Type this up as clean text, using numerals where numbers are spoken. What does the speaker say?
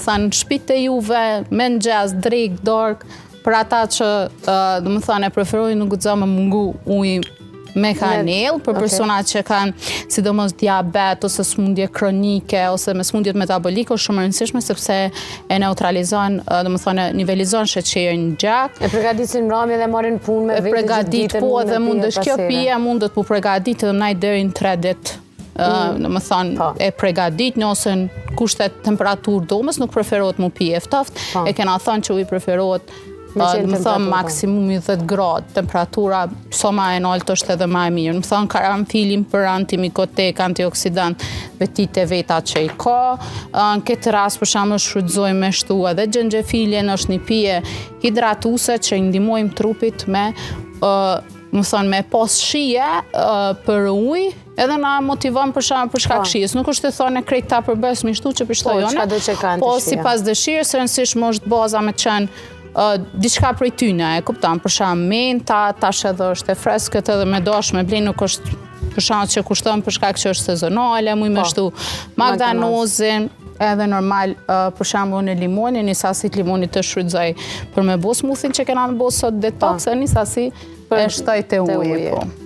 Thënë, shpite juve, me në gjaz, drejk, dork, për ata që, dhe më thënë, e preferojnë nuk gëzo me mungu ujë me kanel, për personat që kanë sidomos diabet ose smundje kronike ose me smundjet metabolike është shumë e rëndësishme sepse e neutralizon, dhe më thënë, nivelizon sheqerin në gjak. E përgatitin mbrëmje dhe marrin punë me vetë gjithë ditën. Po, dhe mundësh kjo pije mundet pu përgatitë dhe naj deri në 3 ditë. Në më thonë, e pregadit ose në kushtet temperaturë domës, nuk preferohet mu pije ftoft, e kena thonë që uji preferohet më thonë maksimumi 10 gradë, temperatura sa ma e naltë është edhe ma e mirë. Më thonë karanfilin për antimikotek, antioksidant, vetit e veta që i ka. Në këtë rast për shamë shfrytëzojmë me shtu edhe xhenxhefilin, është një pije hidratuse që i ndihmojmë trupit me më thonë me pas shije për ujë, edhe na motivon për shkak shijes. Nuk është të thonë e krejt ta përbës mi shtu që pështojone, po si pas dëshirës, rëndësishmë është baza me qenë diçka prej tyne, e kuptam, për shkak menta, tash edhe është e freskët edhe me dash me blej nuk është për shkak që kushton për shkak që është sezonale, muj me shtu magdanozin, edhe normal për shembull në limonin, një sasi të limonit të shfrytëzoj për me bo smoothin që kena me bo sot detox, një sasi e shtoj të uji.